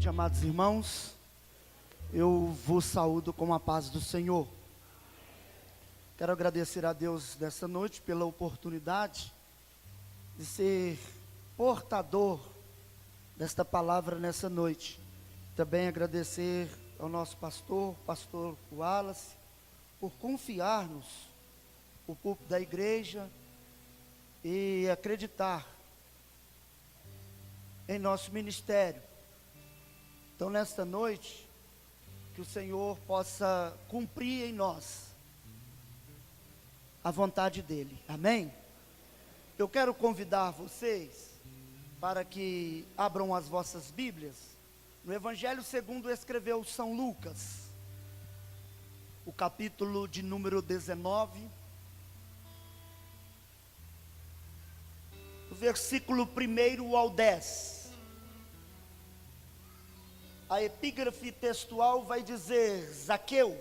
noite, amados irmãos. Eu vos saúdo com a paz do Senhor. Quero agradecer a Deus nessa noite pela oportunidade de ser portador desta palavra nessa noite. Também agradecer ao nosso pastor Wallace, por confiar-nos o púlpito da igreja e acreditar em nosso ministério. Então, nesta noite, que o Senhor possa cumprir em nós a vontade dEle, amém? Eu quero convidar vocês para que abram as vossas Bíblias no Evangelho segundo escreveu São Lucas, o capítulo de número 19, o versículo 1 ao 10. A epígrafe textual vai dizer: Zaqueu,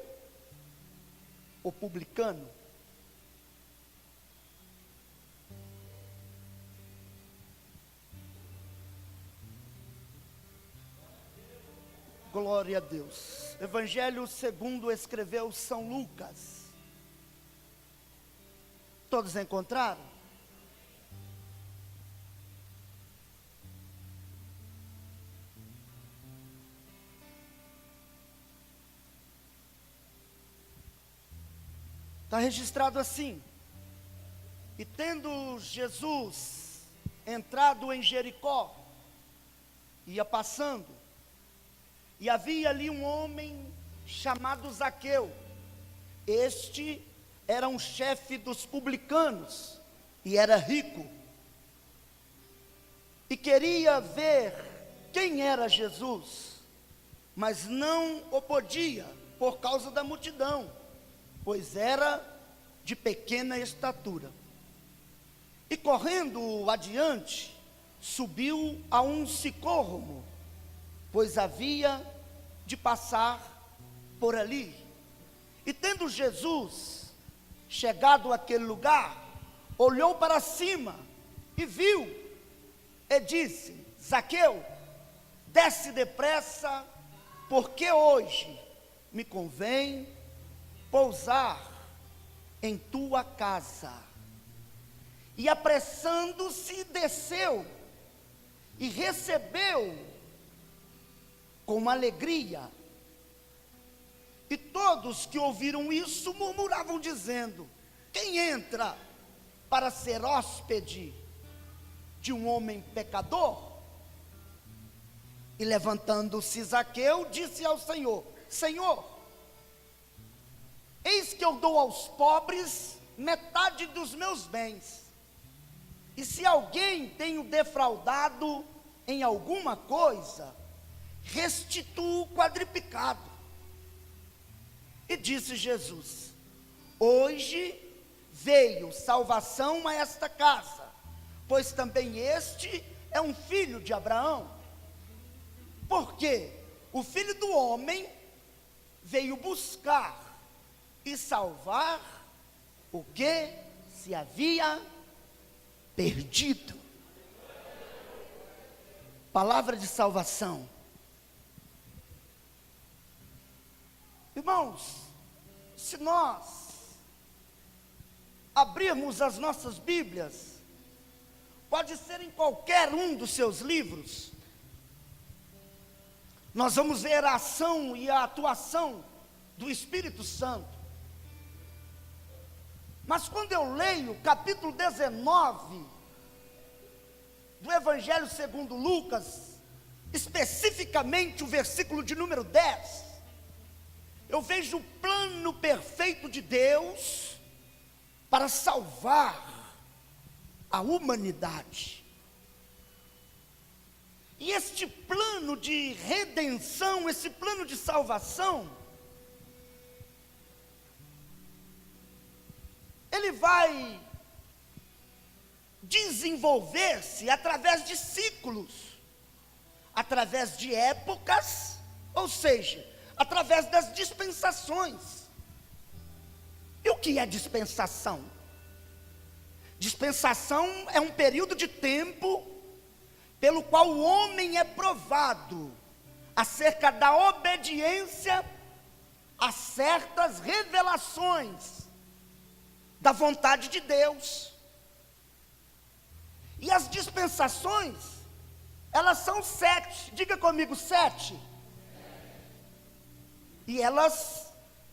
o publicano, glória a Deus. Evangelho segundo escreveu São Lucas. Todos encontraram? Está registrado assim: e tendo Jesus entrado em Jericó, ia passando, e havia ali um homem chamado Zaqueu. Este era um chefe dos publicanos e era rico, e queria ver quem era Jesus, mas não o podia por causa da multidão, pois era de pequena estatura. E correndo adiante, subiu a um sicômoro, pois havia de passar por ali. E tendo Jesus chegado àquele lugar, olhou para cima e viu, e disse: Zaqueu, desce depressa, porque hoje me convém pousar em tua casa. E apressando-se, desceu e recebeu com alegria. E todos que ouviram isso murmuravam, dizendo: quem entra para ser hóspede de um homem pecador? E levantando-se Zaqueu, disse ao Senhor: Senhor, eis que eu dou aos pobres metade dos meus bens, e se alguém tenho defraudado em alguma coisa, restituo quadriplicado. E disse Jesus: hoje veio salvação a esta casa, pois também este é um filho de Abraão, porque o Filho do Homem veio buscar e salvar o que se havia perdido. Palavra de salvação. Irmãos, se nós abrirmos as nossas Bíblias, pode ser em qualquer um dos seus livros, nós vamos ver a ação e a atuação do Espírito Santo. Mas quando eu leio o capítulo 19 do Evangelho segundo Lucas, especificamente o versículo de número 10, eu vejo o plano perfeito de Deus para salvar a humanidade. E este plano de redenção, esse plano de salvação, ele vai desenvolver-se através de ciclos, através de épocas, ou seja, através das dispensações. E o que é dispensação? Dispensação é um período de tempo pelo qual o homem é provado acerca da obediência a certas revelações da vontade de Deus. E as dispensações, elas são 7, diga comigo, 7. E elas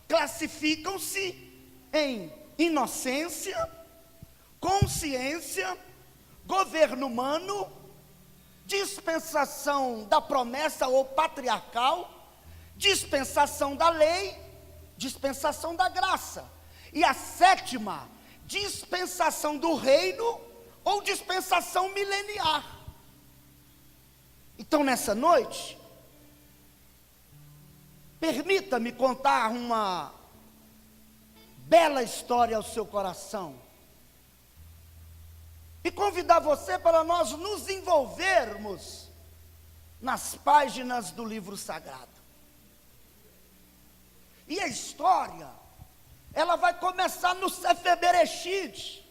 classificam-se em inocência, consciência, governo humano, dispensação da promessa ou patriarcal, dispensação da lei, dispensação da graça. E a 7ª, dispensação do reino ou dispensação mileniar. Então nessa noite, permita-me contar uma bela história ao seu coração e convidar você para nós nos envolvermos nas páginas do livro sagrado. E a história, ela vai começar no Sefer Bereshit,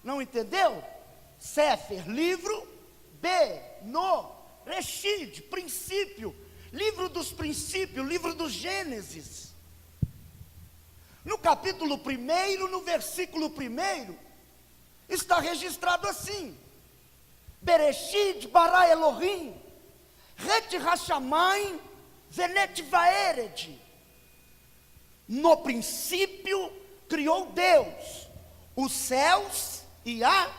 não entendeu? Sefer, livro, Bereshit, princípio, livro dos princípios, livro do Gênesis. No capítulo 1, no versículo 1, está registrado assim: Bereshit bara Elohim, het hashamayim venet vaered. No princípio criou Deus os céus e a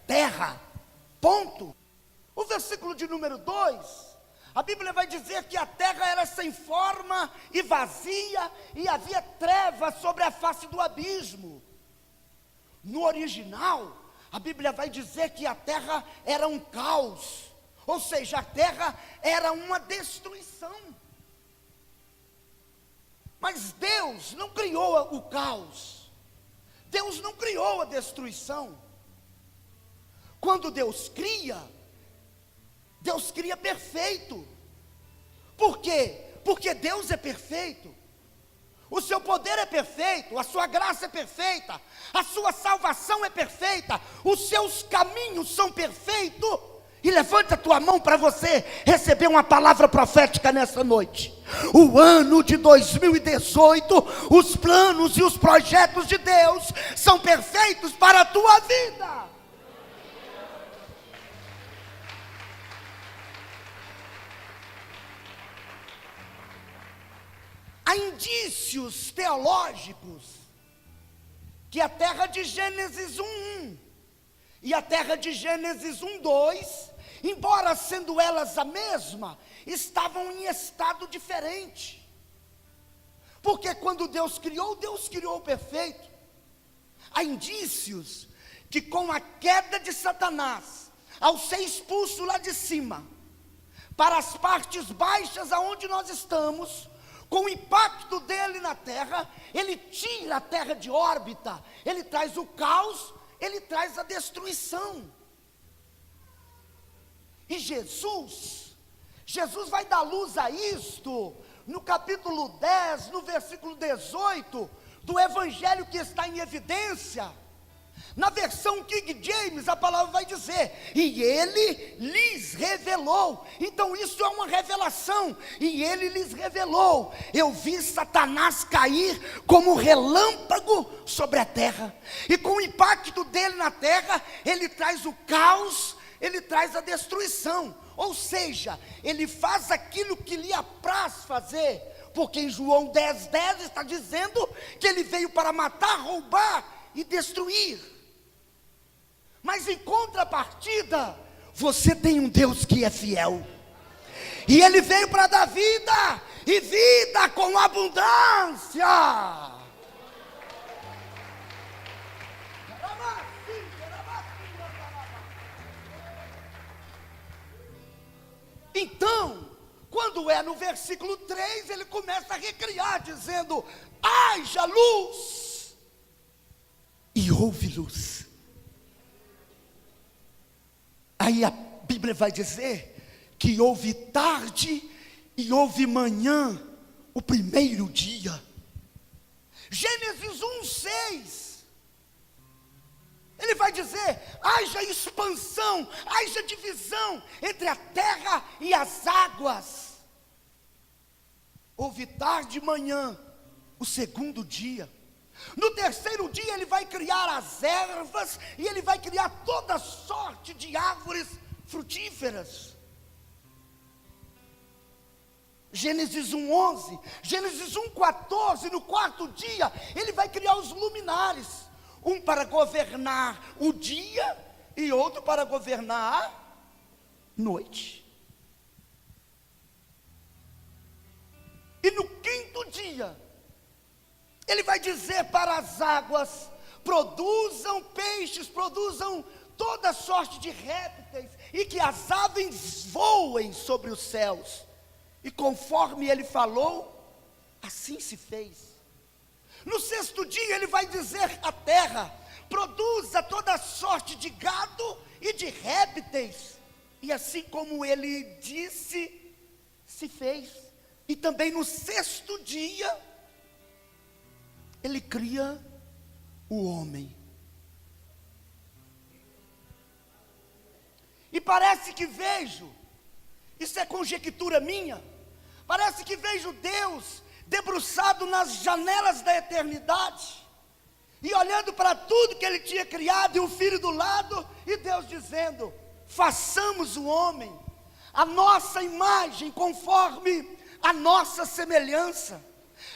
terra. Ponto. O versículo de número 2, a Bíblia vai dizer que a terra era sem forma e vazia, e havia trevas sobre a face do abismo. No original, a Bíblia vai dizer que a terra era um caos, ou seja, a terra era uma destruição. Mas Deus não criou o caos, Deus não criou a destruição. Quando Deus cria perfeito. Por quê? Porque Deus é perfeito. O seu poder é perfeito, a sua graça é perfeita, a sua salvação é perfeita, os seus caminhos são perfeitos. E levanta a tua mão para você receber uma palavra profética nessa noite. O ano de 2018, os planos e os projetos de Deus são perfeitos para a tua vida. Há indícios teológicos que a terra de Gênesis 1:1 e a terra de Gênesis 1:2, embora sendo elas a mesma, estavam em estado diferente. Porque quando Deus criou perfeito. Há indícios que com a queda de Satanás, ao ser expulso lá de cima, para as partes baixas aonde nós estamos, com o impacto dele na terra, ele tira a terra de órbita, ele traz o caos, ele traz a destruição. E Jesus vai dar luz a isto, no capítulo 10, no versículo 18, do evangelho que está em evidência. Na versão King James, a palavra vai dizer: e ele lhes revelou. Então isso é uma revelação. E ele lhes revelou: eu vi Satanás cair como relâmpago sobre a terra, e com o impacto dele na terra, ele traz o caos, ele traz a destruição. Ou seja, ele faz aquilo que lhe apraz fazer, porque em João 10:10 está dizendo que ele veio para matar, roubar e destruir. Mas em contrapartida, você tem um Deus que é fiel, e ele veio para dar vida, e vida com abundância. Então, quando é no versículo 3, ele começa a recriar, dizendo: haja luz, e houve luz. Aí a Bíblia vai dizer que houve tarde e houve manhã, o primeiro dia. Gênesis 1:6. Ele vai dizer: haja expansão, haja divisão entre a terra e as águas. Houve tarde e manhã, o segundo dia. No terceiro dia ele vai criar as ervas, e ele vai criar toda sorte de árvores frutíferas. Gênesis 1:11, Gênesis 1:14, no quarto dia, ele vai criar os luminares, um para governar o dia, e outro para governar a noite. E no quinto dia, ele vai dizer para as águas: produzam peixes, produzam toda sorte de répteis, e que as aves voem sobre os céus. E conforme ele falou, assim se fez. No sexto dia ele vai dizer à terra: produza toda sorte de gado e de répteis. E assim como ele disse, se fez. E também no sexto dia, ele cria o homem. E parece que vejo, isso é conjectura minha, parece que vejo Deus debruçado nas janelas da eternidade, e olhando para tudo que ele tinha criado, e o filho do lado, e Deus dizendo: façamos o homem, a nossa imagem, conforme a nossa semelhança.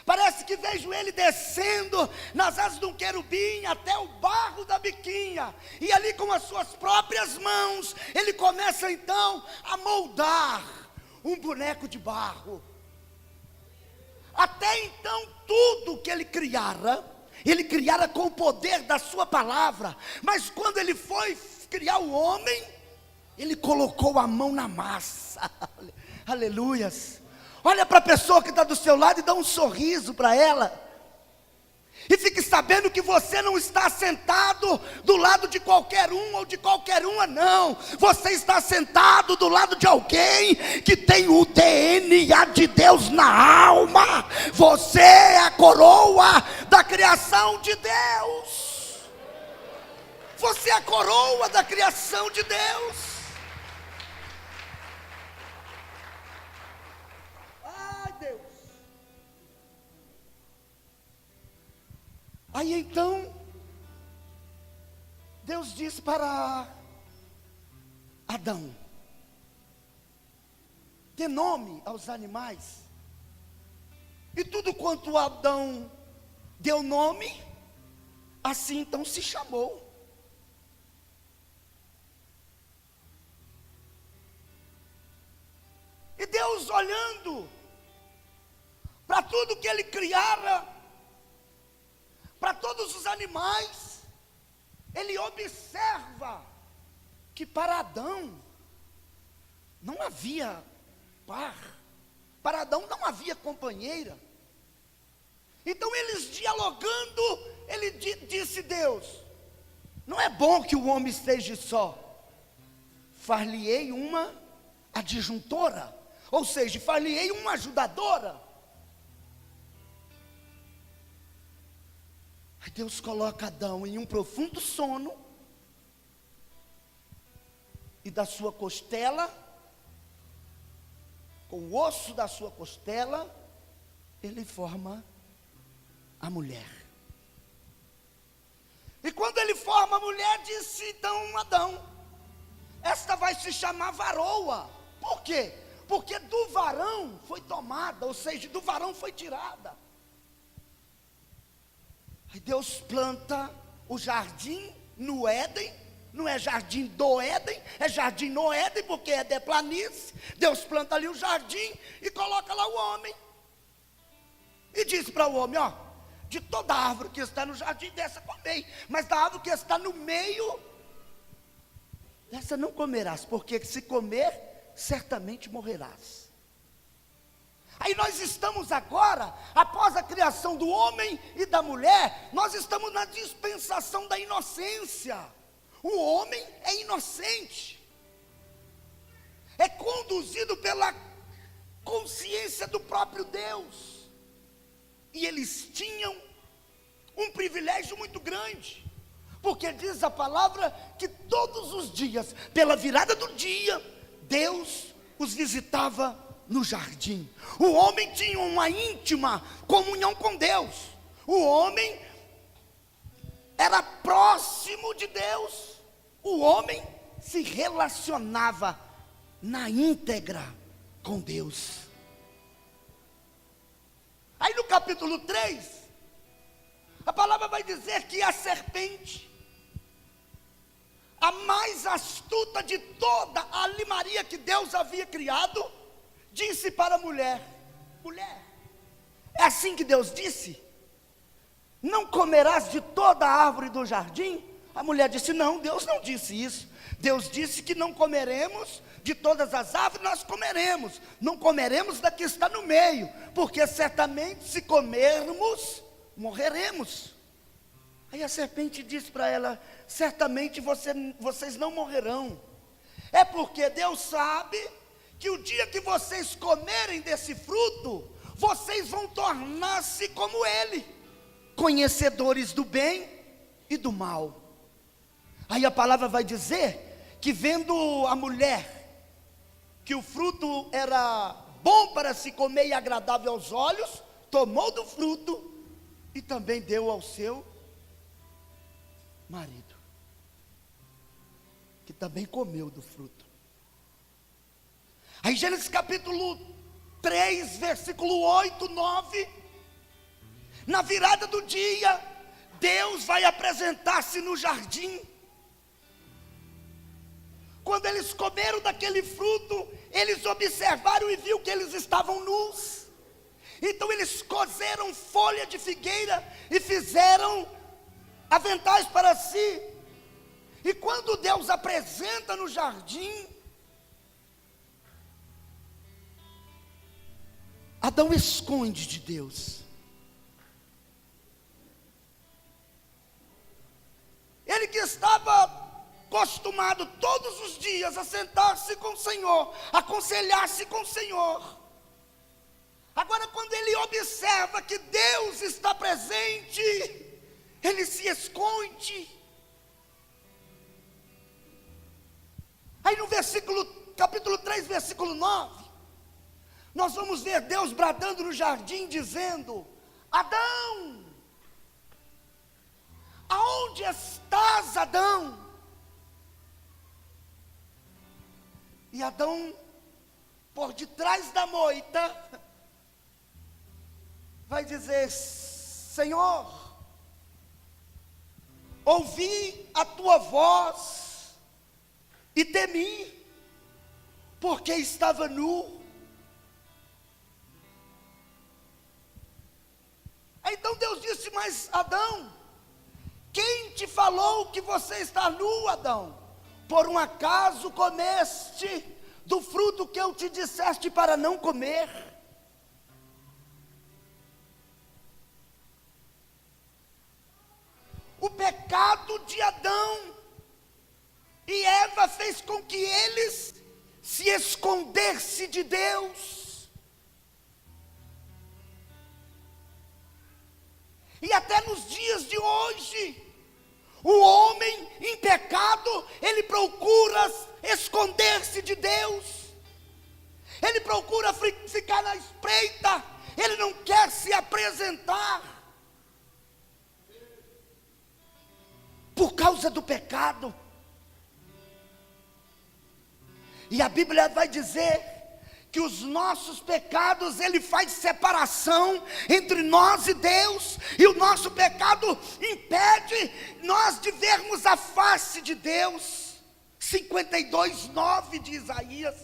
Parece que vejo ele descendo nas asas de um querubim até o barro da biquinha, e ali com as suas próprias mãos, ele começa então a moldar um boneco de barro. Até então, tudo que ele criara com o poder da sua palavra, mas quando ele foi criar o homem, ele colocou a mão na massa. Aleluias. Olha para a pessoa que está do seu lado e dá um sorriso para ela. E fique sabendo que você não está sentado do lado de qualquer um ou de qualquer uma, não. Você está sentado do lado de alguém que tem o DNA de Deus na alma. Você é a coroa da criação de Deus. Você é a coroa da criação de Deus. Aí então, Deus disse para Adão: dê nome aos animais. E tudo quanto Adão deu nome, assim então se chamou. E Deus, olhando para tudo que ele criara, para todos os animais, ele observa que para Adão não havia par, para Adão não havia companheira. Então eles dialogando, ele disse Deus: não é bom que o homem esteja só, far-lhe-ei uma adjuntora, ou seja, far-lhe-ei uma ajudadora. Deus coloca Adão em um profundo sono, e da sua costela, com o osso da sua costela, ele forma a mulher. E quando ele forma a mulher, disse então Adão: esta vai se chamar varoa. Por quê? Porque do varão foi tomada, ou seja, do varão foi tirada. Aí Deus planta o jardim no Éden, não é jardim do Éden, é jardim no Éden, porque é de planície. Deus planta ali o jardim e coloca lá o homem. E diz para o homem: ó, de toda árvore que está no jardim, dessa comei, mas da árvore que está no meio, dessa não comerás, porque se comer, certamente morrerás. Aí nós estamos agora, após a criação do homem e da mulher, nós estamos na dispensação da inocência. O homem é inocente, é conduzido pela consciência do próprio Deus. E eles tinham um privilégio muito grande, Porque diz a palavra que todos os dias, pela virada do dia, Deus os visitava no jardim. O homem tinha uma íntima comunhão com Deus. O homem era próximo de Deus. O homem se relacionava na íntegra com Deus. Aí no capítulo 3, a palavra vai dizer que a serpente, a mais astuta de toda a alimaria que Deus havia criado, disse para a mulher: mulher, é assim que Deus disse? Não comerás de toda a árvore do jardim? A mulher disse: não, Deus não disse isso. Deus disse que não comeremos de todas as árvores, nós comeremos. Não comeremos da que está no meio, porque certamente se comermos, morreremos. Aí a serpente disse para ela: certamente vocês não morrerão. É porque Deus sabe que o dia que vocês comerem desse fruto, vocês vão tornar-se como Ele, conhecedores do bem e do mal. Aí a palavra vai dizer que, vendo a mulher que o fruto era bom para se comer e agradável aos olhos, tomou do fruto e também deu ao seu marido, que também comeu do fruto. Aí Gênesis capítulo 3, versículo 8, 9, na virada do dia, Deus vai apresentar-se no jardim. Quando eles comeram daquele fruto, eles observaram e viu que eles estavam nus. Então eles cozeram folha de figueira e fizeram aventais para si. E quando Deus apresenta no jardim, Adão esconde de Deus. Ele que estava acostumado todos os dias a sentar-se com o Senhor, a aconselhar-se com o Senhor. Agora, quando ele observa que Deus está presente, ele se esconde. Aí no capítulo 3, versículo 9, nós vamos ver Deus bradando no jardim, dizendo: Adão, aonde estás, Adão? E Adão, por detrás da moita, vai dizer: Senhor, ouvi a tua voz e temi, porque estava nu. Então Deus disse: mas Adão, quem te falou que você está nu, Adão? Por um acaso comeste do fruto que eu te disseste para não comer? O pecado de Adão e Eva fez com que eles se escondessem de Deus. E até nos dias de hoje, o homem em pecado, ele procura esconder-se de Deus. Ele procura ficar na espreita. Ele não quer se apresentar. Por causa do pecado. E a Bíblia vai dizer que os nossos pecados, ele faz separação entre nós e Deus, e o nosso pecado impede nós de vermos a face de Deus. 52:9 de Isaías,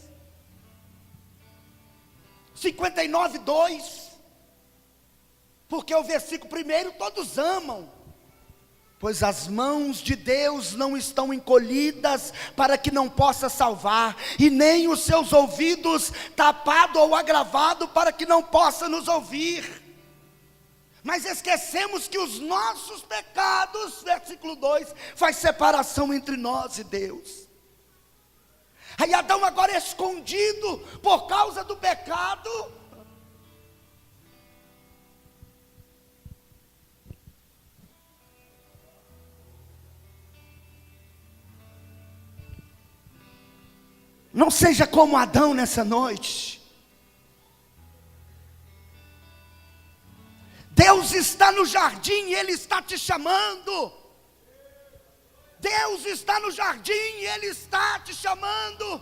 59:2, porque o versículo primeiro todos amam, pois as mãos de Deus não estão encolhidas para que não possa salvar, e nem os seus ouvidos tapados ou agravados para que não possa nos ouvir. Mas esquecemos que os nossos pecados, versículo 2, faz separação entre nós e Deus. Aí Adão agora é escondido por causa do pecado. Não seja como Adão nessa noite. Deus está no jardim e Ele está te chamando. Deus está no jardim e Ele está te chamando.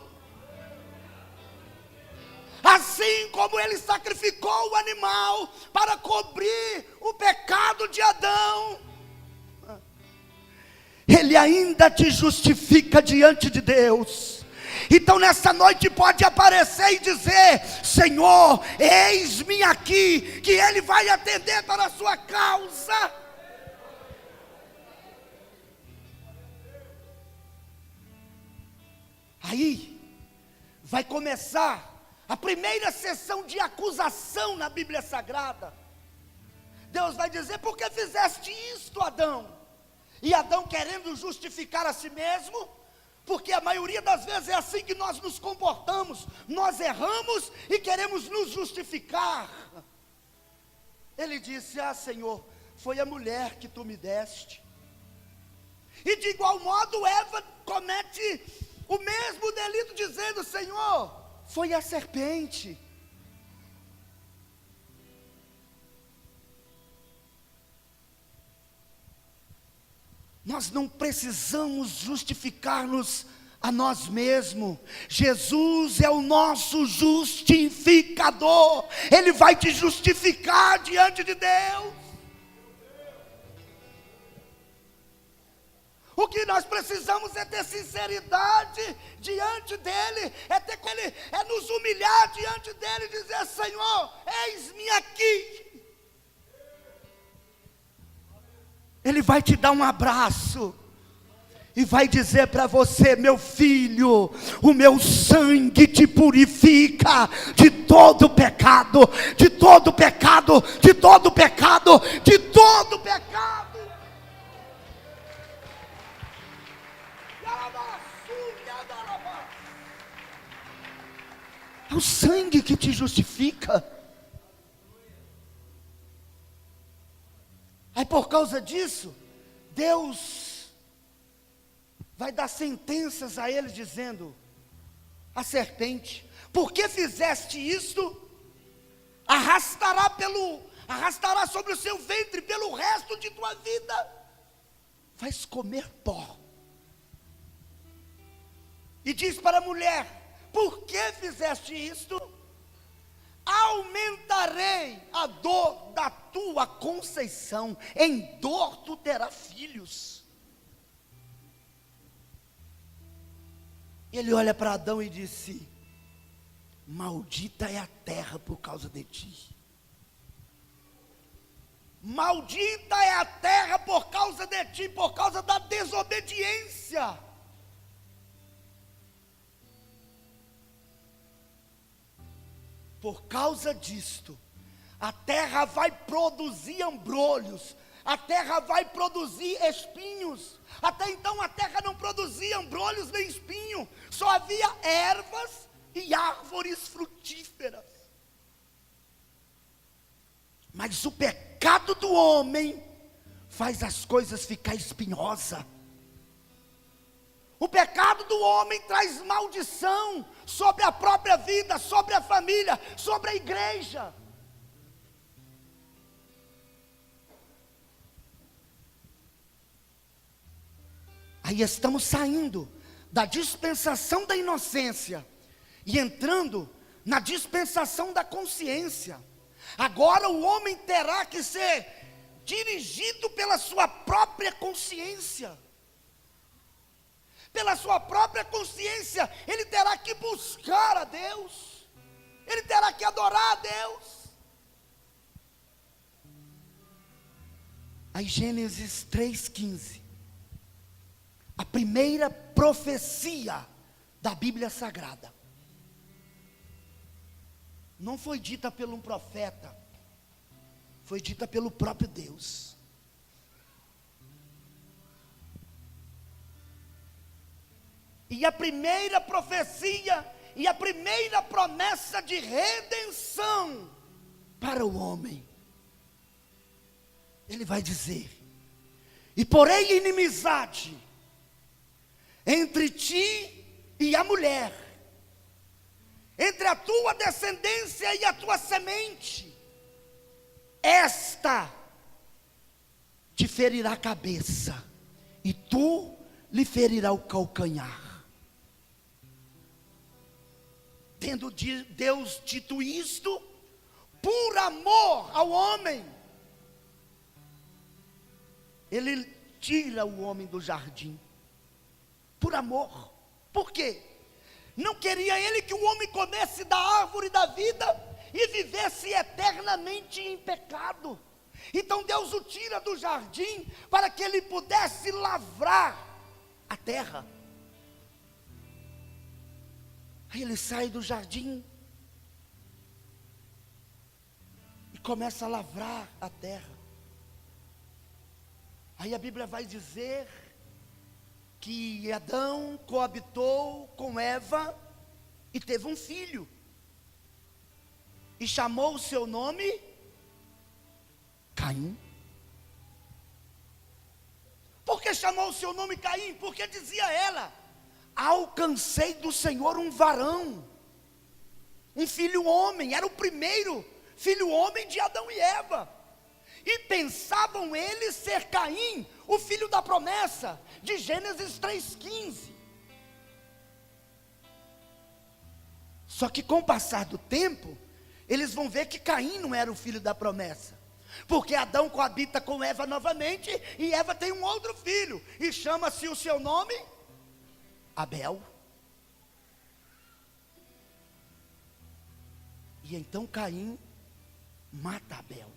Assim como Ele sacrificou o animal para cobrir o pecado de Adão, Ele ainda te justifica diante de Deus. Então nessa noite pode aparecer e dizer: Senhor, eis-me aqui, que Ele vai atender para a sua causa. Aí vai começar a primeira sessão de acusação na Bíblia Sagrada. Deus vai dizer: por que fizeste isto, Adão? E Adão querendo justificar a si mesmo, porque a maioria das vezes é assim que nós nos comportamos. Nós erramos e queremos nos justificar. Ele disse: ah, Senhor, foi a mulher que tu me deste. E de igual modo Eva comete o mesmo delito, dizendo: Senhor, foi a serpente. Nós não precisamos justificar-nos a nós mesmos. Jesus é o nosso justificador. Ele vai te justificar diante de Deus. O que nós precisamos é ter sinceridade diante dEle, é nos humilhar diante dEle e dizer: Senhor, eis-me aqui. Ele vai te dar um abraço e vai dizer para você: meu filho, o meu sangue te purifica de todo pecado, de todo pecado, de todo pecado, de todo pecado. É o sangue que te justifica. Aí por causa disso, Deus vai dar sentenças a ele dizendo: a serpente, por que fizeste isto? Arrastará sobre o seu ventre pelo resto de tua vida. Vais comer pó. E diz para a mulher: por que fizeste isto? Aumentarei a dor da tua conceição, em dor tu terás filhos. Ele olha para Adão e disse: maldita é a terra por causa de ti. Maldita é a terra por causa de ti, por causa da desobediência. Por causa disto, a terra vai produzir abrolhos, a terra vai produzir espinhos. Até então a terra não produzia abrolhos nem espinho, só havia ervas e árvores frutíferas. Mas o pecado do homem faz as coisas ficar espinhosas. O pecado do homem traz maldição sobre a própria vida, sobre a família, sobre a igreja. Aí estamos saindo da dispensação da inocência e entrando na dispensação da consciência. Agora o homem terá que ser dirigido pela sua própria consciência. Pela sua própria consciência, ele terá que buscar a Deus, ele terá que adorar a Deus. Aí Gênesis 3,15, a primeira profecia da Bíblia Sagrada, não foi dita por um profeta, foi dita pelo próprio Deus. E a primeira profecia e a primeira promessa de redenção para o homem, ele vai dizer: e porém inimizade entre ti e a mulher, entre a tua descendência e a tua semente, esta te ferirá a cabeça, e tu lhe ferirá o calcanhar. Tendo Deus dito isto, por amor ao homem, Ele tira o homem do jardim, por amor. Por quê? Não queria Ele que o homem comesse da árvore da vida e vivesse eternamente em pecado. Então Deus o tira do jardim para que ele pudesse lavrar a terra. Aí ele sai do jardim e começa a lavrar a terra. Aí a Bíblia vai dizer que Adão coabitou com Eva e teve um filho, e chamou o seu nome Caim. Por que chamou o seu nome Caim? Porque dizia ela: alcancei do Senhor um varão, um filho homem. Era o primeiro filho homem de Adão e Eva. E pensavam eles ser Caim, o filho da promessa, de Gênesis 3,15. Só que com o passar do tempo, eles vão ver que Caim não era o filho da promessa, porque Adão coabita com Eva novamente, e Eva tem um outro filho, e chama-se o seu nome Abel. E então Caim mata Abel.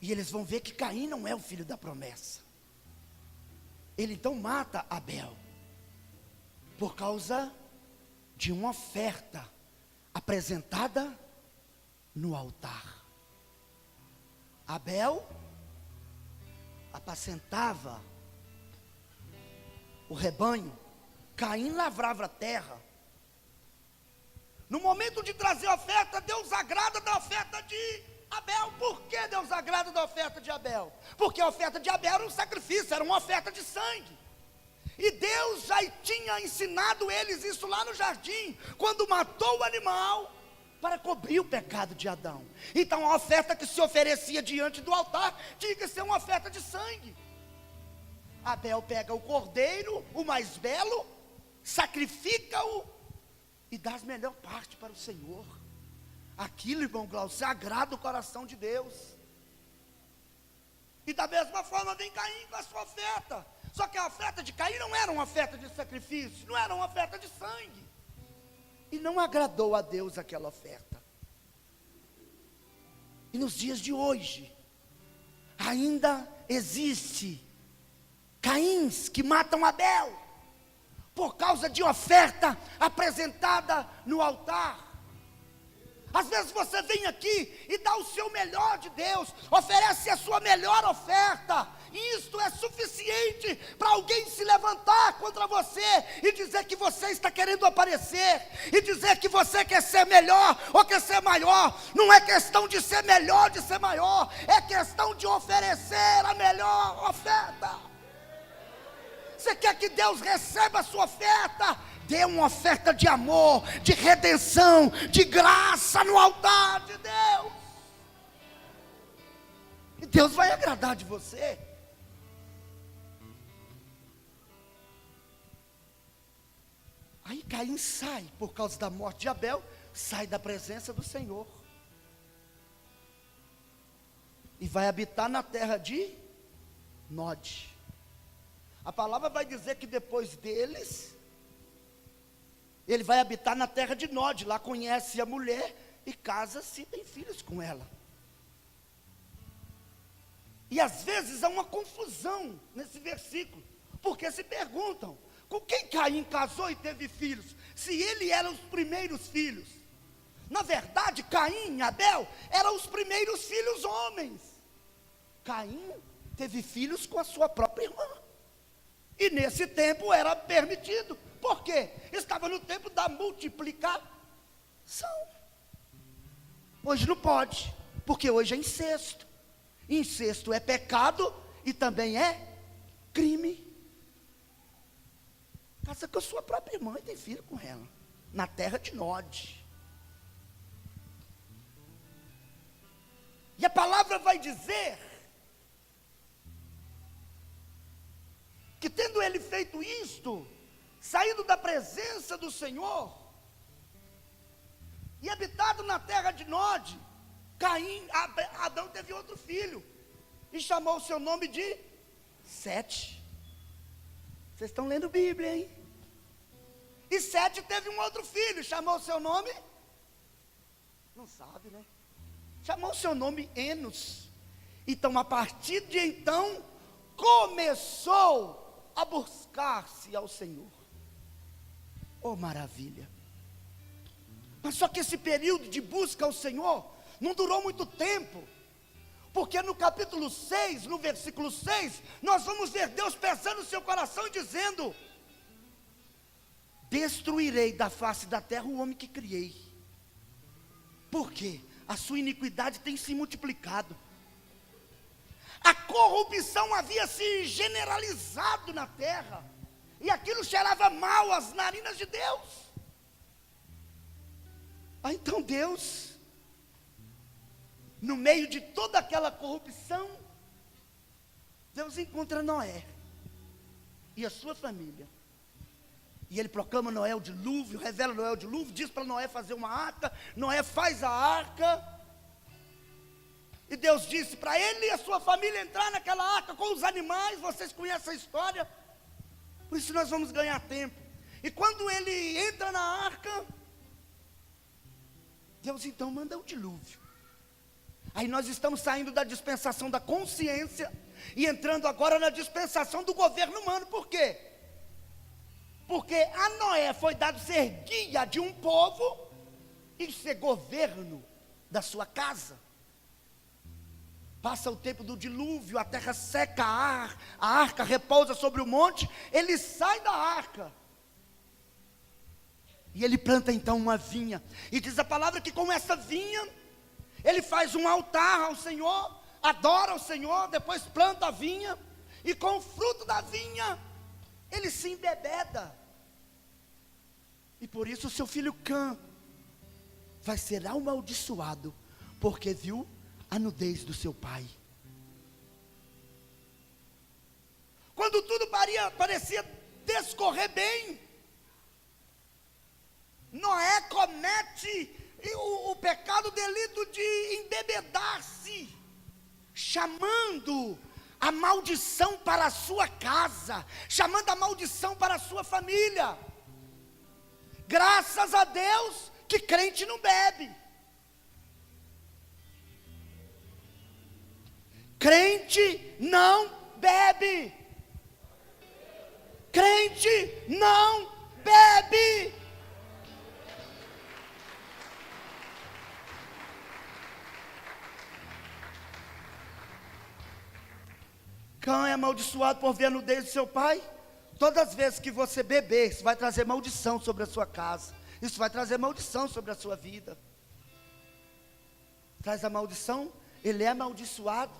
E eles vão ver que Caim não é o filho da promessa. Ele então mata Abel, por causa de uma oferta apresentada no altar. Abel apacentava o rebanho, Caim lavrava a terra. No momento de trazer a oferta, Deus agrada da oferta de Abel. Por que Deus agrada da oferta de Abel? Porque a oferta de Abel era um sacrifício, era uma oferta de sangue. E Deus já tinha ensinado eles isso lá no jardim, quando matou o animal para cobrir o pecado de Adão. Então a oferta que se oferecia diante do altar tinha que ser uma oferta de sangue. Abel pega o cordeiro, o mais belo, sacrifica-o e dá a melhor parte para o Senhor. Aquilo, irmão Glaucio, agrada o coração de Deus. E da mesma forma vem Caim com a sua oferta. Só que a oferta de Caim não era uma oferta de sacrifício, não era uma oferta de sangue. E não agradou a Deus aquela oferta. E nos dias de hoje, ainda existe Caíns que matam Abel, por causa de oferta apresentada no altar. Às vezes você vem aqui e dá o seu melhor de Deus, oferece a sua melhor oferta, e isto é suficiente para alguém se levantar contra você e dizer que você está querendo aparecer, e dizer que você quer ser melhor ou quer ser maior. Não é questão de ser melhor, de ser maior, é questão de oferecer a melhor oferta. Você quer que Deus receba a sua oferta? Dê uma oferta de amor, de redenção, de graça no altar de Deus. E Deus vai agradar de você. Aí Caim sai, por causa da morte de Abel, sai da presença do Senhor. E vai habitar na terra de Nod. A palavra vai dizer que depois deles, ele vai habitar na terra de Nod. Lá conhece a mulher e casa-se e tem filhos com ela. E às vezes há uma confusão nesse versículo, porque se perguntam, com quem Caim casou e teve filhos, se ele era os primeiros filhos? Na verdade, Caim e Abel eram os primeiros filhos homens. Caim teve filhos com a sua própria irmã, e nesse tempo era permitido. Por quê? Estava no tempo da multiplicação. Hoje não pode, porque hoje é incesto. Incesto é pecado e também é crime. Casa com a sua própria irmã e tem filho com ela. na terra de Nod. E a palavra vai dizer que, tendo ele feito isto, saído da presença do Senhor e habitado na terra de Nod, Adão teve outro filho e chamou o seu nome de Sete. Vocês estão lendo Bíblia, hein? E Sete teve um outro filho, chamou o seu nome? Não sabe, né? Chamou o seu nome Enos. Então, a partir de então, começou a buscar-se ao Senhor. Oh, maravilha! Mas só que esse período de busca ao Senhor não durou muito tempo, porque no capítulo 6, no versículo 6, nós vamos ver Deus pesando o seu coração e dizendo: destruirei da face da terra o homem que criei. Por quê? A sua iniquidade tem se multiplicado. A corrupção havia se generalizado na terra, e aquilo cheirava mal às narinas de Deus. Então Deus, no meio de toda aquela corrupção, Deus encontra Noé e a sua família. E ele proclama Noé o dilúvio, revela Noé o dilúvio, diz para Noé fazer uma arca. Noé faz a arca. E Deus disse para ele e a sua família entrar naquela arca com os animais. Vocês conhecem a história, por isso nós vamos ganhar tempo. E quando ele entra na arca, Deus então manda o dilúvio. Aí nós estamos saindo da dispensação da consciência e entrando agora na dispensação do governo humano. Por quê? Porque a Noé foi dado ser guia de um povo e ser governo da sua casa. Passa o tempo do dilúvio, a terra seca, a arca repousa sobre o monte. Ele sai da arca e ele planta então uma vinha. E diz a palavra que com essa vinha ele faz um altar ao Senhor, adora ao Senhor, depois planta a vinha, e com o fruto da vinha ele se embebeda. E por isso o seu filho Cã vai ser amaldiçoado, porque viu a nudez do seu pai. Quando tudo parecia descorrer bem, Noé comete o pecado, o delito de embebedar-se, chamando a maldição para a sua casa, chamando a maldição para a sua família. Graças a Deus que crente não bebe. Crente não bebe. Crente não bebe. Cã é amaldiçoado por ver a nudez do seu pai. Todas as vezes que você beber, isso vai trazer maldição sobre a sua casa. Isso vai trazer maldição sobre a sua vida. Traz a maldição, ele é amaldiçoado.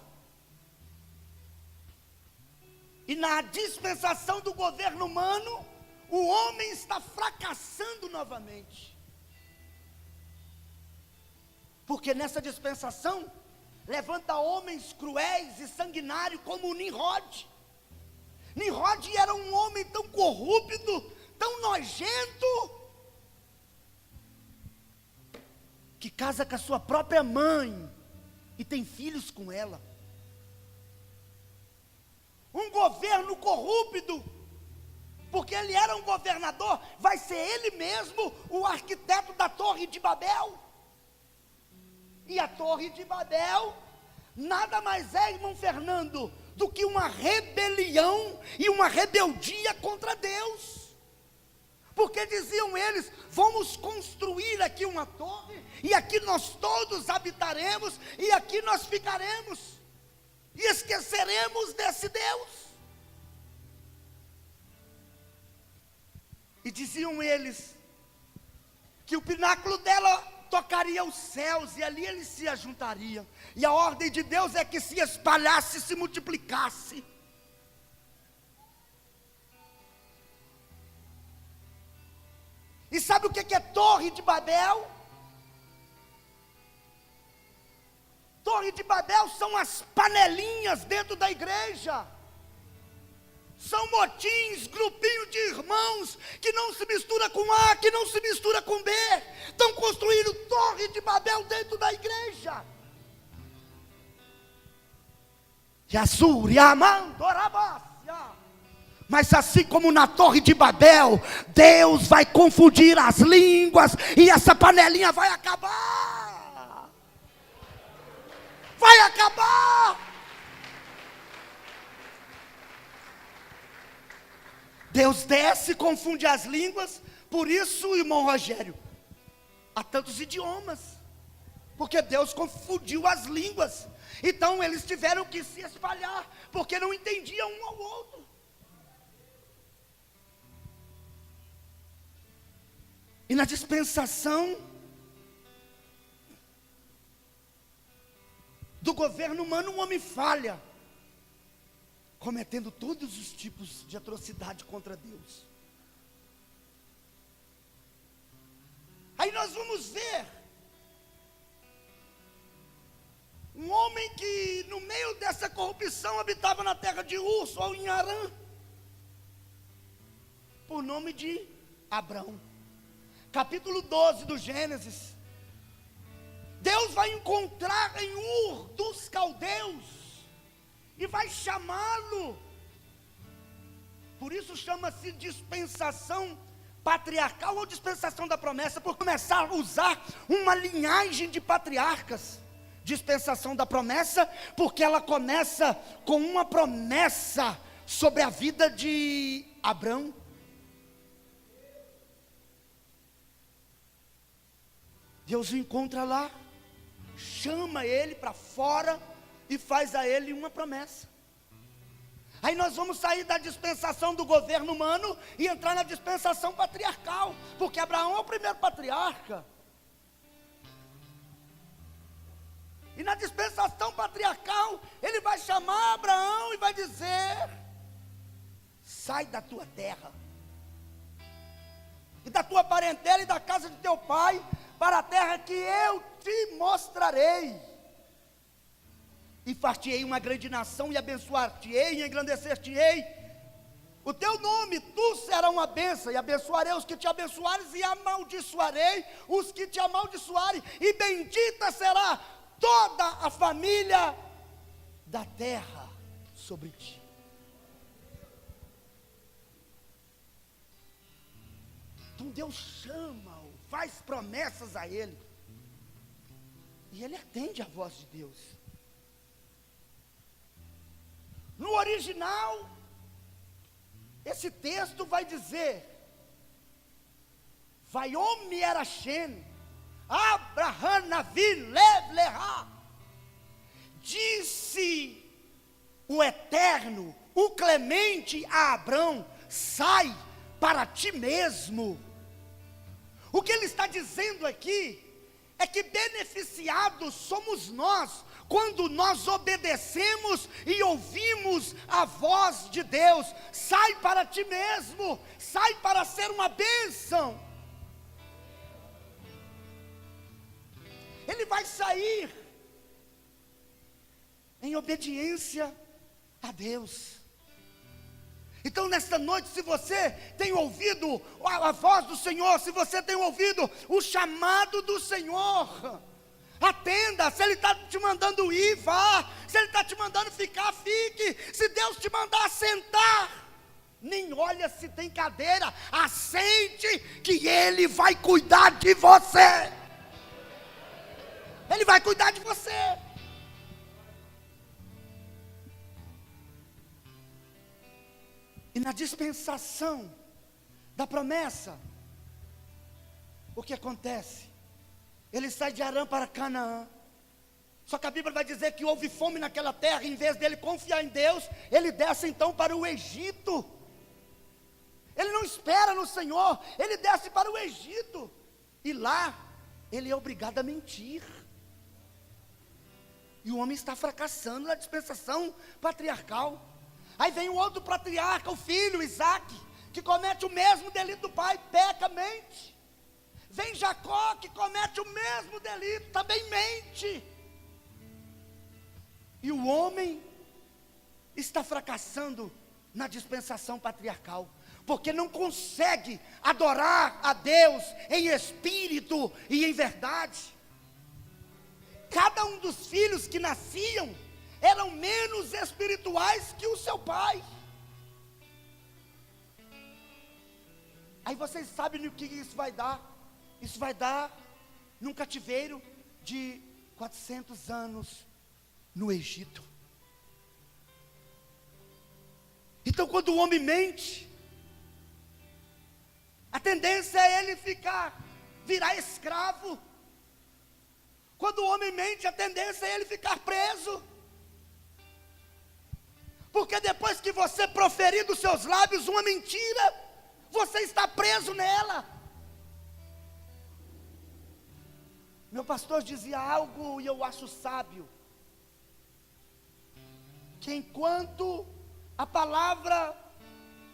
E na dispensação do governo humano, o homem está fracassando novamente. Porque nessa dispensação, levanta homens cruéis e sanguinários como Nimrod. Nimrod era um homem tão corrupto, tão nojento, que casa com a sua própria mãe e tem filhos com ela. Um governo corrupto, porque ele era um governador, vai ser ele mesmo o arquiteto da Torre de Babel. E a Torre de Babel nada mais é, irmão Fernando, do que uma rebelião e uma rebeldia contra Deus. Porque diziam eles: vamos construir aqui uma torre, e aqui nós todos habitaremos, e aqui nós ficaremos, e esqueceremos desse Deus. E diziam eles que o pináculo dela tocaria os céus, e ali eles se ajuntariam. E a ordem de Deus é que se espalhasse, se multiplicasse. E sabe o que é Torre de Babel? Torre de Babel são as panelinhas dentro da igreja. São motins, grupinho de irmãos que não se mistura com A, que não se mistura com B. Estão construindo Torre de Babel dentro da igreja. Mas assim como na Torre de Babel, Deus vai confundir as línguas e essa panelinha vai acabar. Vai acabar. Deus desce e confunde as línguas. Por isso, irmão Rogério, há tantos idiomas, porque Deus confundiu as línguas. Então eles tiveram que se espalhar, porque não entendiam um ao outro. E na dispensação do governo humano, o homem falha, cometendo todos os tipos de atrocidade contra Deus. Aí nós vamos ver um homem que no meio dessa corrupção habitava na terra de Ur, ou em Arã, por nome de Abrão. Capítulo 12 do Gênesis. Deus vai encontrar em Ur dos caldeus e vai chamá-lo. Por isso chama-se dispensação patriarcal ou dispensação da promessa, por começar a usar uma linhagem de patriarcas. Dispensação da promessa, porque ela começa com uma promessa sobre a vida de Abrão. Deus o encontra lá, chama ele para fora e faz a ele uma promessa. Aí nós vamos sair da dispensação do governo humano e entrar na dispensação patriarcal, porque Abraão é o primeiro patriarca. E na dispensação patriarcal, ele vai chamar Abraão e vai dizer: sai da tua terra, e da tua parentela e da casa de teu pai, para a terra que eu te mostrarei. E far-te-ei uma grande nação, e abençoar-te-ei, e engrandecer-te-ei o teu nome, tu serás uma bênção, e abençoarei os que te abençoares, e amaldiçoarei os que te amaldiçoarem, e bendita será toda a família da terra sobre ti. Então Deus chama-o, faz promessas a ele, e ele atende a voz de Deus. No original, esse texto vai dizer: Vayom Hashem, Abraham Navi Lev Leha. Disse o Eterno, o Clemente a Abrão: sai para ti mesmo. O que ele está dizendo aqui é que beneficiados somos nós quando nós obedecemos e ouvimos a voz de Deus. Sai para ti mesmo, sai para ser uma bênção. Ele vai sair em obediência a Deus. Então nesta noite, se você tem ouvido a voz do Senhor, se você tem ouvido o chamado do Senhor, atenda. Se Ele está te mandando ir, vá. Se Ele está te mandando ficar, fique. Se Deus te mandar sentar, nem olha se tem cadeira, assente, que Ele vai cuidar de você. Ele vai cuidar de você. E na dispensação da promessa, o que acontece? Ele sai de Arã para Canaã. Só que a Bíblia vai dizer que houve fome naquela terra. Em vez dele confiar em Deus, ele desce então para o Egito. Ele não espera no Senhor, ele desce para o Egito. E lá, ele é obrigado a mentir. E o homem está fracassando na dispensação patriarcal. Aí vem o outro patriarca, o filho, Isaac, que comete o mesmo delito do pai, peca, mente. Vem Jacó, que comete o mesmo delito, também mente. E o homem está fracassando na dispensação patriarcal, porque não consegue adorar a Deus em espírito e em verdade. Cada um dos filhos que nasciam eram menos espirituais que o seu pai. Aí vocês sabem no que isso vai dar? Isso vai dar num cativeiro de 400 anos no Egito. Então, quando o homem mente, a tendência é ele virar escravo. Quando o homem mente, a tendência é ele ficar preso. Porque depois que você proferir dos seus lábios uma mentira, você está preso nela. Meu pastor dizia algo e eu acho sábio, que enquanto a palavra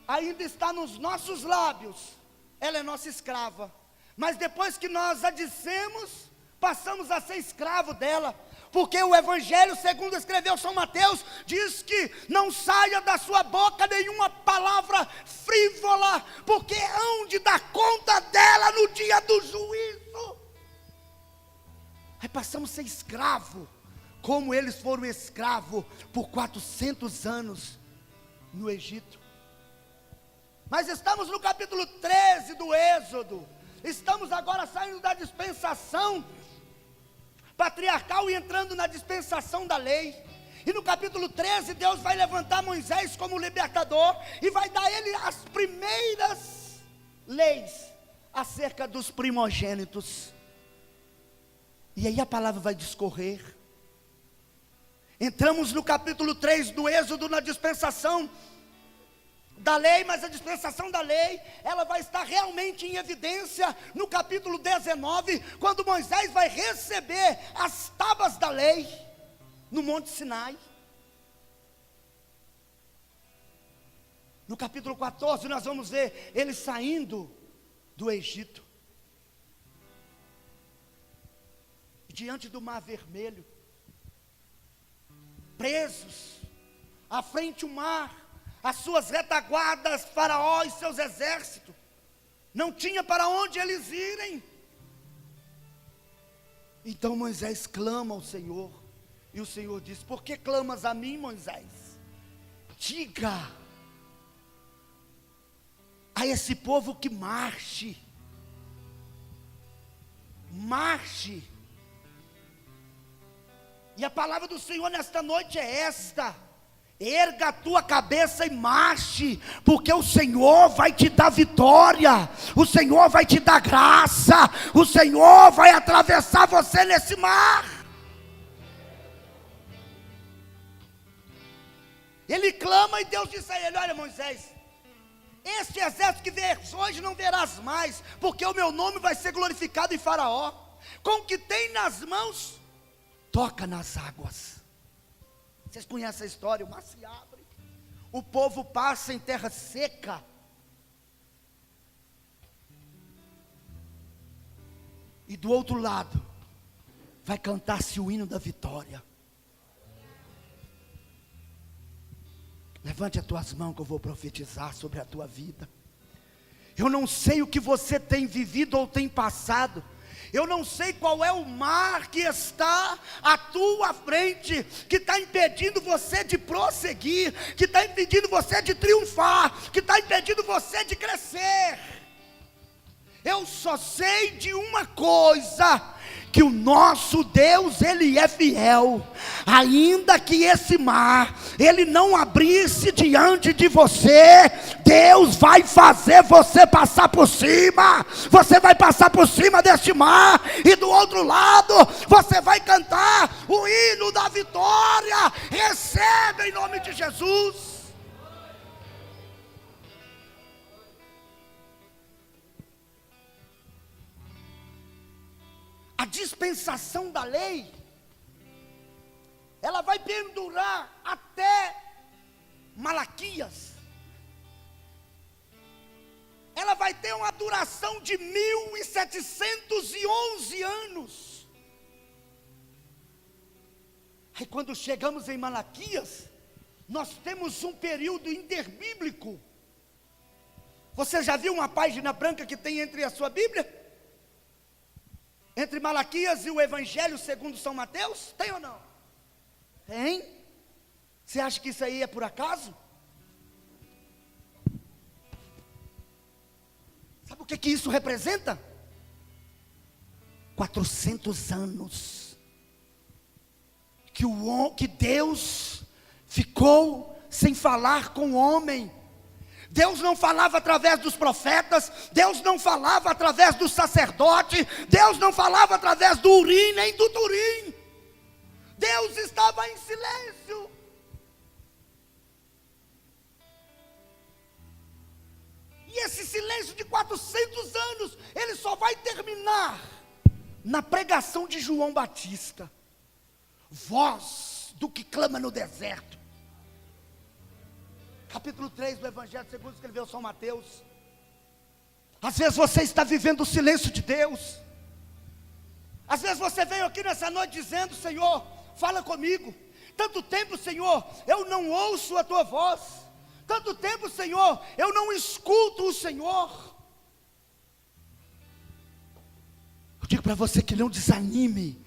ainda está nos nossos lábios, ela é nossa escrava. Mas depois que nós a dissemos, passamos a ser escravo dela. Porque o Evangelho, segundo escreveu São Mateus, diz que não saia da sua boca nenhuma palavra frívola, porque hão de dar conta dela no dia do juízo. Aí passamos a ser escravo, como eles foram escravos por 400 anos no Egito. Mas estamos no capítulo 13 do Êxodo. Estamos agora saindo da dispensação patriarcal e entrando na dispensação da lei. E no capítulo 13 Deus vai levantar Moisés como libertador e vai dar a ele as primeiras leis acerca dos primogênitos. E aí a palavra vai discorrer. Entramos no capítulo 3 do Êxodo, na dispensação da lei, mas a dispensação da lei, ela vai estar realmente em evidência no capítulo 19, quando Moisés vai receber as tábuas da lei, no Monte Sinai. No capítulo 14 nós vamos ver ele saindo do Egito, diante do Mar Vermelho, presos, à frente o mar, as suas retaguardas, Faraó e seus exércitos, não tinha para onde eles irem. Então Moisés clama ao Senhor, e o Senhor diz: por que clamas a mim, Moisés? Diga a esse povo que marche, marche. E a palavra do Senhor nesta noite é esta: erga a tua cabeça e marche, porque o Senhor vai te dar vitória, o Senhor vai te dar graça, o Senhor vai atravessar você nesse mar. Ele clama e Deus disse a ele: olha, Moisés, este exército que vês hoje não verás mais, porque o meu nome vai ser glorificado em Faraó. Com o que tem nas mãos, toca nas águas. Vocês conhecem a história? O mar se abre, o povo passa em terra seca, e do outro lado vai cantar-se o hino da vitória. Levante as tuas mãos que eu vou profetizar sobre a tua vida. Eu não sei o que você tem vivido ou tem passado. Eu não sei qual é o mar que está à tua frente, que está impedindo você de prosseguir, que está impedindo você de triunfar, que está impedindo você de crescer. Eu só sei de uma coisa: que o nosso Deus, Ele é fiel. Ainda que esse mar, ele não abrisse diante de você, Deus vai fazer você passar por cima. Você vai passar por cima deste mar, e do outro lado, você vai cantar o hino da vitória. Receba em nome de Jesus. A dispensação da lei, ela vai perdurar até Malaquias. ela vai ter uma duração de 1711 anos. Aí quando chegamos em Malaquias, nós temos um período interbíblico. Você já viu uma página branca que tem entre a sua Bíblia? Entre Malaquias e o Evangelho segundo São Mateus? Tem ou não? Tem? Você acha que isso aí é por acaso? Sabe o que isso representa? 400 anos que Deus ficou sem falar com o homem. Deus não falava através dos profetas, Deus não falava através do sacerdote, Deus não falava através do Urim nem do Turim. Deus estava em silêncio. E esse silêncio de 400 anos, ele só vai terminar na pregação de João Batista. Voz do que clama no deserto. Capítulo 3 do Evangelho segundo escreveu São Mateus. Às vezes você está vivendo o silêncio de Deus. Às vezes você veio aqui nessa noite dizendo: Senhor, fala comigo. Tanto tempo, Senhor, eu não ouço a tua voz. Tanto tempo, Senhor, eu não escuto o Senhor. Eu digo para você que não desanime.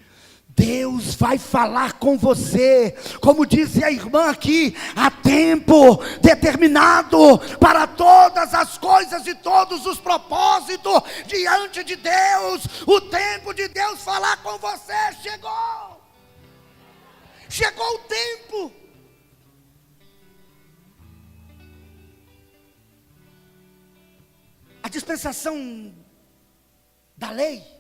Deus vai falar com você, como disse a irmã aqui, há tempo determinado para todas as coisas e todos os propósitos diante de Deus. O tempo de Deus falar com você chegou. Chegou o tempo. A dispensação da lei,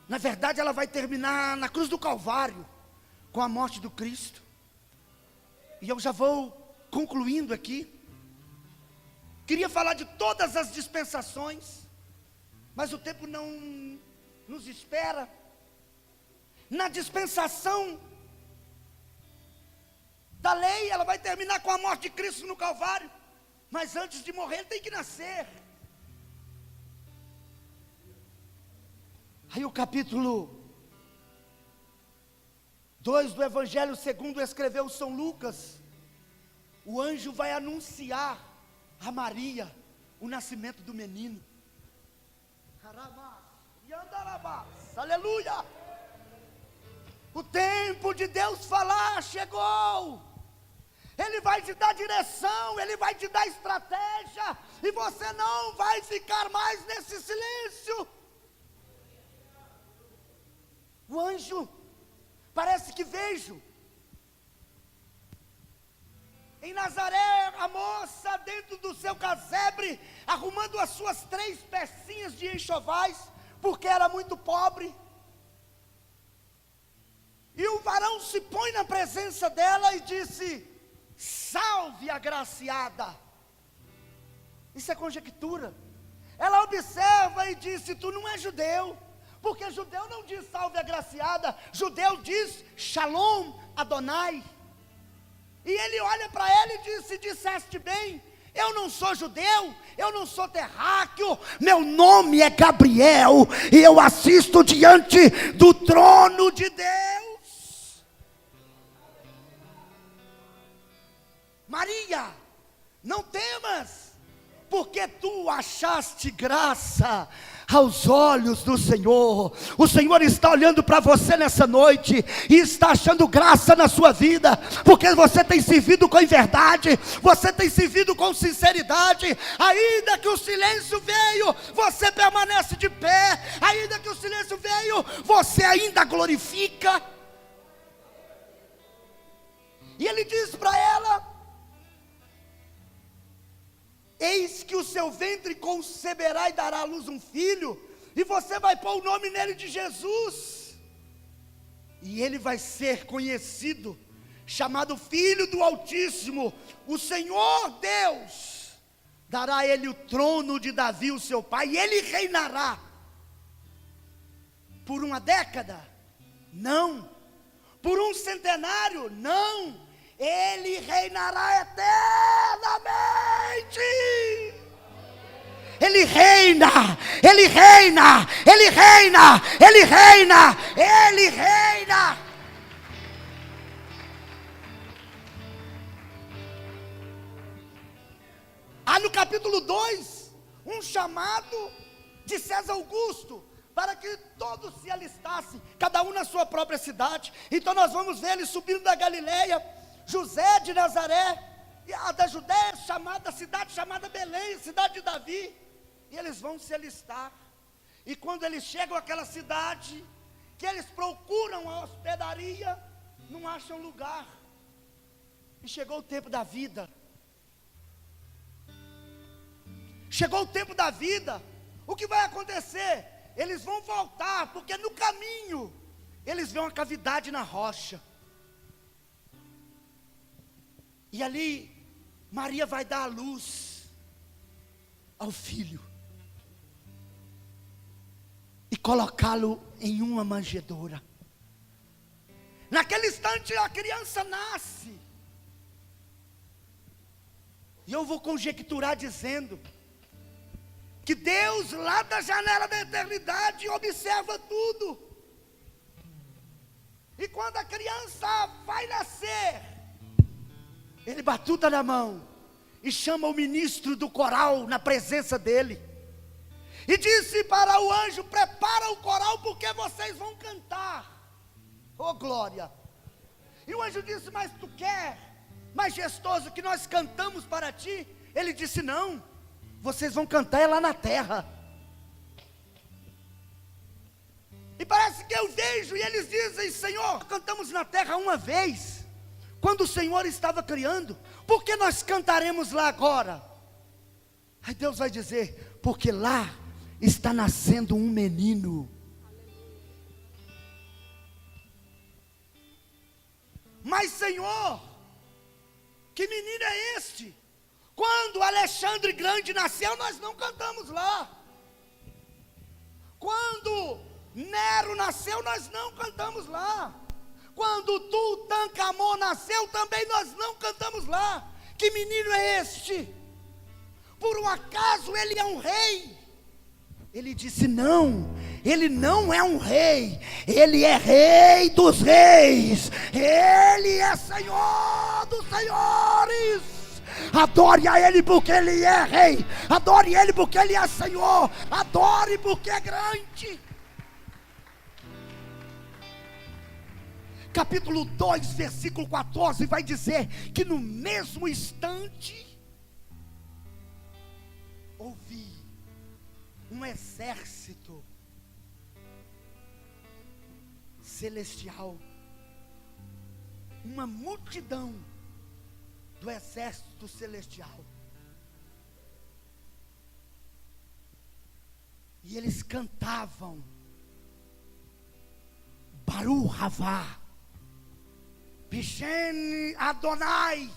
na verdade, ela vai terminar na cruz do Calvário, com a morte do Cristo. E eu já vou concluindo aqui. Queria falar de todas as dispensações, mas o tempo não nos espera. Na dispensação da lei, ela vai terminar com a morte de Cristo no Calvário. Mas antes de morrer, ele tem que nascer. Aí o capítulo 2 do Evangelho segundo escreveu São Lucas, o anjo vai anunciar a Maria o nascimento do menino. Aleluia! O tempo de Deus falar chegou. Ele vai te dar direção, Ele vai te dar estratégia, e você não vai ficar mais nesse silêncio. O anjo, parece que vejo, em Nazaré, a moça dentro do seu casebre, arrumando as suas 3 pecinhas de enxovais, porque era muito pobre. E o varão se põe na presença dela e disse: salve, agraciada. Isso é conjectura. Ela observa e disse: tu não é judeu. Porque judeu não diz salve agraciada, judeu diz Shalom Adonai. E ele olha para ela e diz: se disseste bem, eu não sou judeu, eu não sou terráqueo, meu nome é Gabriel, e eu assisto diante do trono de Deus. Maria, não temas, porque tu achaste graça aos olhos do Senhor. O Senhor está olhando para você nessa noite e está achando graça na sua vida, porque você tem servido com verdade, você tem servido com sinceridade. Ainda que o silêncio veio, você permanece de pé. Ainda que o silêncio veio, você ainda glorifica. E ele diz para ela: eis que o seu ventre conceberá e dará à luz um filho, e você vai pôr o nome nele de Jesus, e ele vai ser conhecido, chamado Filho do Altíssimo. O Senhor Deus dará a ele o trono de Davi, o seu pai, e ele reinará por 1 década? Não. Por 1 centenário? Não. Ele reinará eternamente. Ele reina, Ele reina, Ele reina, Ele reina, Ele reina. Há no capítulo 2, um chamado de César Augusto, para que todos se alistassem, cada um na sua própria cidade. Então nós vamos ver ele subindo da Galileia, José de Nazaré, e a da Judéia, cidade chamada Belém, cidade de Davi, e eles vão se alistar. E quando eles chegam àquela cidade, que eles procuram a hospedaria, não acham lugar, e chegou o tempo da vida. Chegou o tempo da vida. O que vai acontecer? Eles vão voltar, porque no caminho eles veem uma cavidade na rocha. E ali Maria vai dar a luz ao filho e colocá-lo em uma manjedoura. Naquele instante a criança nasce. E eu vou conjecturar dizendo que Deus, lá da janela da eternidade, observa tudo. E quando a criança vai nascer, Ele batuta na mão e chama o ministro do coral na presença dele. E disse para o anjo: prepara o coral, porque vocês vão cantar. Oh glória! E o anjo disse: mas tu quer, majestoso, que nós cantamos para ti? Ele disse: não. Vocês vão cantar lá na terra. E parece que eu vejo, e eles dizem: Senhor, cantamos na terra uma vez, quando o Senhor estava criando, por que nós cantaremos lá agora? Aí Deus vai dizer: porque lá está nascendo um menino. Mas Senhor, que menino é este? Quando Alexandre Grande nasceu, nós não cantamos lá. Quando Nero nasceu, nós não cantamos lá. Quando Tutankhamon nasceu, também nós não cantamos lá. Que menino é este? Por um acaso ele é um rei? Ele disse: não, ele não é um rei, ele é rei dos reis, ele é Senhor dos senhores. Adore a Ele porque Ele é Rei, adore Ele porque Ele é Senhor, adore porque é grande. Capítulo 2, versículo 14 vai dizer que no mesmo instante ouvi um exército celestial, uma multidão do exército celestial, e eles cantavam: Baruch Havá, Bishen Adonai,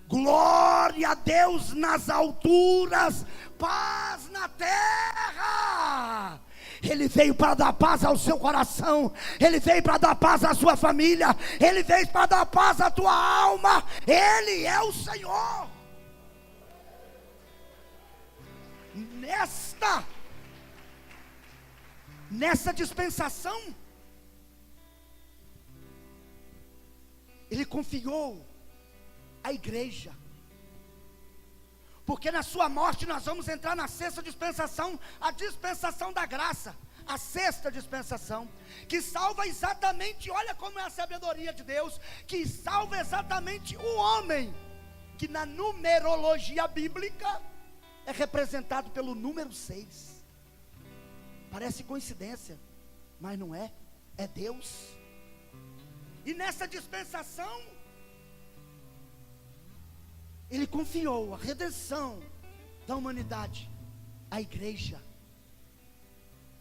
glória a Deus nas alturas, paz na terra. Ele veio para dar paz ao seu coração, Ele veio para dar paz à sua família, Ele veio para dar paz à tua alma. Ele é o Senhor. Nessa dispensação, Ele confiou a igreja, porque na sua morte nós vamos entrar na sexta dispensação, a dispensação da graça, a sexta dispensação, que salva exatamente, olha como é a sabedoria de Deus, que salva exatamente o homem, que na numerologia bíblica é representado pelo número 6. Parece coincidência, mas não é, é Deus. E nessa dispensação, Ele confiou a redenção da humanidade à igreja.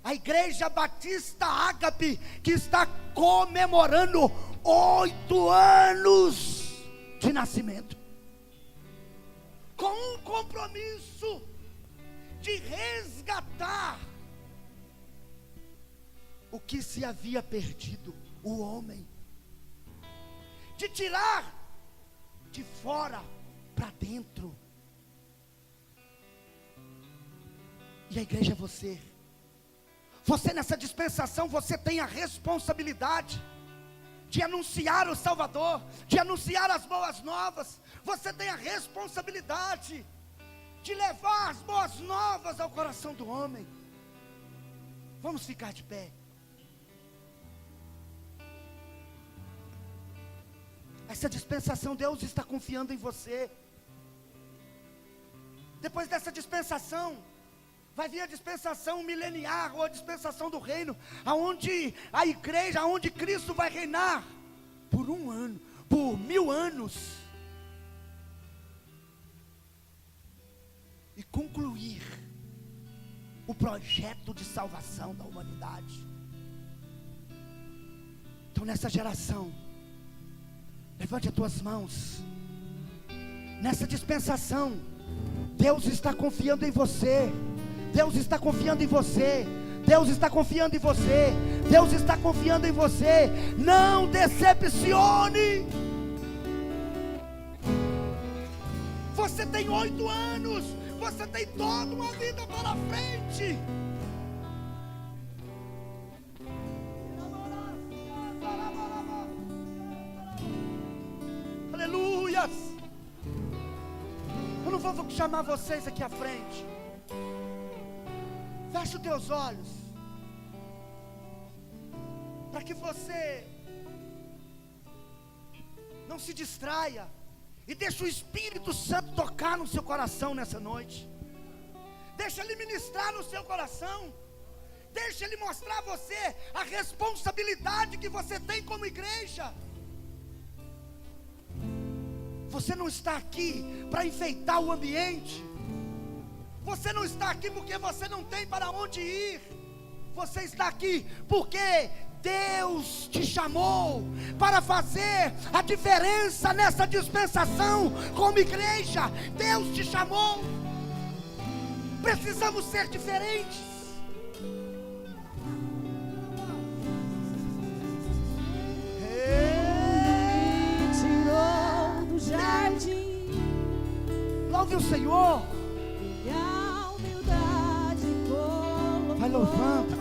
A igreja Batista Ágape, que está comemorando 8 anos de nascimento, com um compromisso de resgatar o que se havia perdido, o homem, de tirar de fora para dentro. E a igreja é você. Você nessa dispensação, você tem a responsabilidade de anunciar o Salvador, de anunciar as boas novas. Você tem a responsabilidade de levar as boas novas ao coração do homem. Vamos ficar de pé. Essa dispensação, Deus está confiando em você. Depois dessa dispensação, vai vir a dispensação mileniar, ou a dispensação do reino, aonde a igreja, aonde Cristo vai reinar, por 1 ano, por 1000 anos, e concluir o projeto de salvação da humanidade. Então nessa geração, levante as tuas mãos. Nessa dispensação, Deus está confiando em você. Deus está confiando em você. Deus está confiando em você. Deus está confiando em você. Não decepcione. Você tem 8 anos. Você tem toda uma vida pela frente. Aleluias. Eu não vou chamar vocês aqui à frente. Feche os teus olhos, para que você não se distraia, e deixe o Espírito Santo tocar no seu coração nessa noite. Deixa Ele ministrar no seu coração. Deixa Ele mostrar a você a responsabilidade que você tem como igreja. Você não está aqui para enfeitar o ambiente. Você não está aqui porque você não tem para onde ir. Você está aqui porque Deus te chamou para fazer a diferença nessa dispensação como igreja. Deus te chamou. Precisamos ser diferentes. Tirou do jardim. Louve o Senhor. E a humildade colocou. Vai louvando.